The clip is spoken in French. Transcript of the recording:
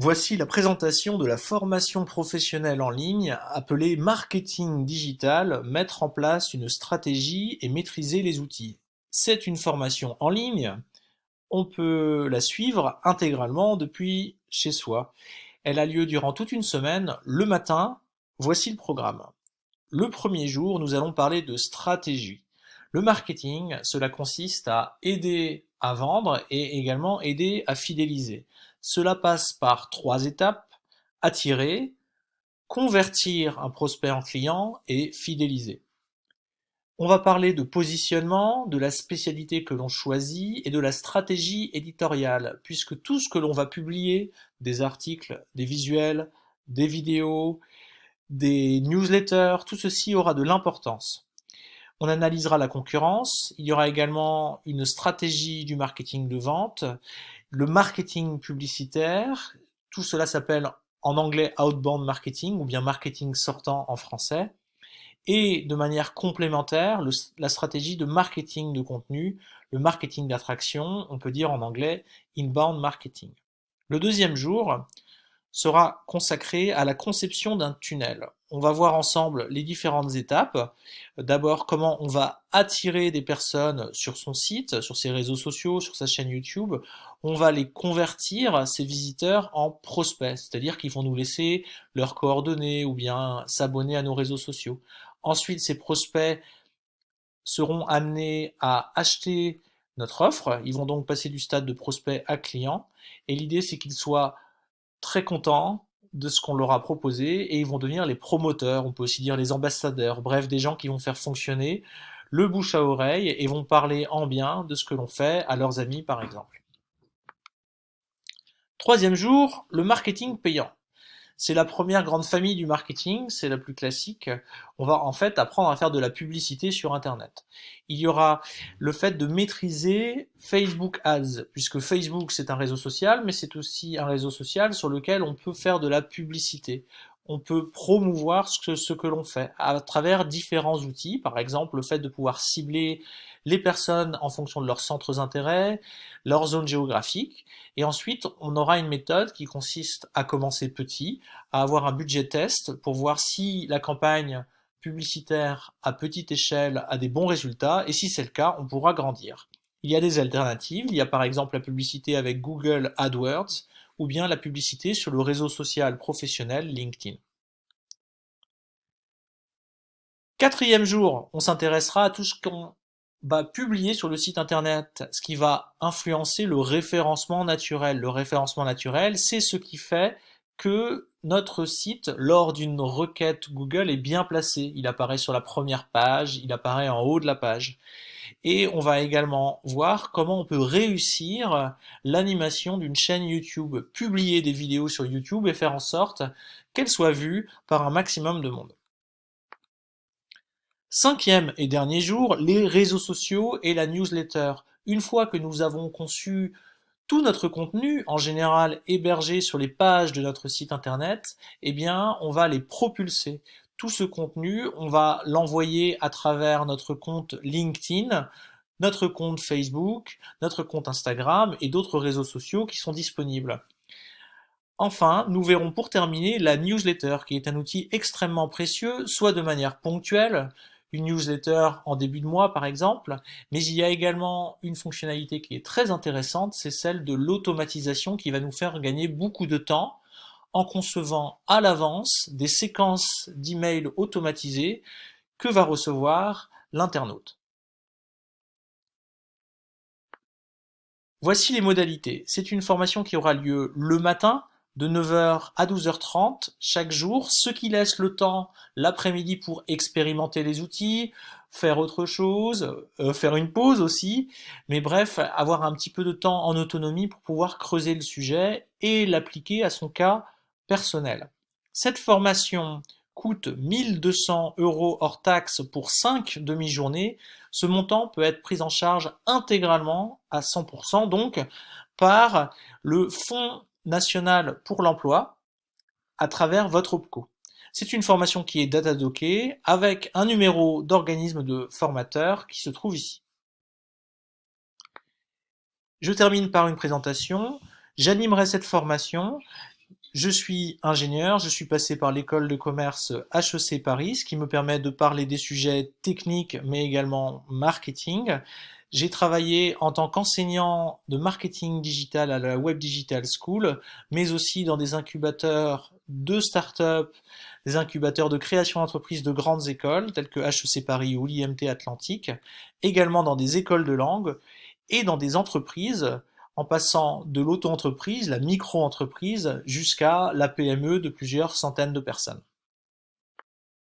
Voici la présentation de la formation professionnelle en ligne appelée Marketing Digital, mettre en place une stratégie et maîtriser les outils. C'est une formation en ligne, on peut la suivre intégralement depuis chez soi. Elle a lieu durant toute une semaine. Le matin, voici le programme. Le premier jour, nous allons parler de stratégie. Le marketing, cela consiste à aider à vendre et également aider à fidéliser. Cela passe par trois étapes: attirer, convertir un prospect en client et fidéliser. On va parler de positionnement, de la spécialité que l'on choisit et de la stratégie éditoriale, puisque tout ce que l'on va publier, des articles, des visuels, des vidéos, des newsletters, tout ceci aura de l'importance. On analysera la concurrence, il y aura également une stratégie du marketing de vente, le marketing publicitaire, tout cela s'appelle en anglais outbound marketing ou bien marketing sortant en français, et de manière complémentaire, la stratégie de marketing de contenu, le marketing d'attraction, on peut dire en anglais inbound marketing. Le deuxième jour sera consacré à la conception d'un tunnel. On va voir ensemble les différentes étapes. D'abord, comment on va attirer des personnes sur son site, sur ses réseaux sociaux, sur sa chaîne YouTube. On va les convertir, ces visiteurs, en prospects, c'est-à-dire qu'ils vont nous laisser leurs coordonnées ou bien s'abonner à nos réseaux sociaux. Ensuite, ces prospects seront amenés à acheter notre offre. Ils vont donc passer du stade de prospect à client. Et l'idée, c'est qu'ils soient très contents de ce qu'on leur a proposé et ils vont devenir les promoteurs, on peut aussi dire les ambassadeurs, bref, des gens qui vont faire fonctionner le bouche à oreille et vont parler en bien de ce que l'on fait à leurs amis par exemple. Troisième jour, le marketing payant. C'est la première grande famille du marketing, c'est la plus classique. On va en fait apprendre à faire de la publicité sur Internet. Il y aura le fait de maîtriser Facebook Ads, puisque Facebook c'est un réseau social, mais c'est aussi un réseau social sur lequel on peut faire de la publicité. On peut promouvoir ce que l'on fait à travers différents outils, par exemple le fait de pouvoir cibler les personnes en fonction de leurs centres d'intérêt, leur zone géographique, et ensuite on aura une méthode qui consiste à commencer petit, à avoir un budget test pour voir si la campagne publicitaire à petite échelle a des bons résultats, et si c'est le cas, on pourra grandir. Il y a des alternatives, il y a par exemple la publicité avec Google AdWords, ou bien la publicité sur le réseau social professionnel LinkedIn. Quatrième jour, on s'intéressera à tout ce qu'on va publier sur le site internet, ce qui va influencer le référencement naturel. Le référencement naturel, c'est ce qui fait que notre site, lors d'une requête Google, est bien placé. Il apparaît sur la première page, il apparaît en haut de la page. Et on va également voir comment on peut réussir l'animation d'une chaîne YouTube, publier des vidéos sur YouTube et faire en sorte qu'elles soient vues par un maximum de monde. Cinquième et dernier jour, les réseaux sociaux et la newsletter. Une fois que nous avons conçu tout notre contenu, en général hébergé sur les pages de notre site internet, eh bien, on va les propulser. Tout ce contenu, on va l'envoyer à travers notre compte LinkedIn, notre compte Facebook, notre compte Instagram et d'autres réseaux sociaux qui sont disponibles. Enfin, nous verrons pour terminer la newsletter, qui est un outil extrêmement précieux, soit de manière ponctuelle, une newsletter en début de mois par exemple, mais il y a également une fonctionnalité qui est très intéressante, c'est celle de l'automatisation qui va nous faire gagner beaucoup de temps en concevant à l'avance des séquences d'emails automatisées que va recevoir l'internaute. Voici les modalités. C'est une formation qui aura lieu le matin, de 9h à 12h30 chaque jour, ce qui laisse le temps l'après-midi pour expérimenter les outils, faire autre chose, faire une pause aussi, mais bref, avoir un petit peu de temps en autonomie pour pouvoir creuser le sujet et l'appliquer à son cas personnel. Cette formation coûte 1 200 € hors taxe pour 5 demi-journées. Ce montant peut être pris en charge intégralement, à 100%, donc, par le Fonds national pour l'emploi à travers votre OPCO. C'est une formation qui est datadockée avec un numéro d'organisme de formateur qui se trouve ici. Je termine par une présentation. J'animerai cette formation. Je suis ingénieur, je suis passé par l'école de commerce HEC Paris, ce qui me permet de parler des sujets techniques mais également marketing. J'ai travaillé en tant qu'enseignant de marketing digital à la Web Digital School, mais aussi dans des incubateurs de start-up, des incubateurs de création d'entreprises de grandes écoles telles que HEC Paris ou l'IMT Atlantique, également dans des écoles de langue et dans des entreprises en passant de l'auto-entreprise, la micro-entreprise, jusqu'à la PME de plusieurs centaines de personnes.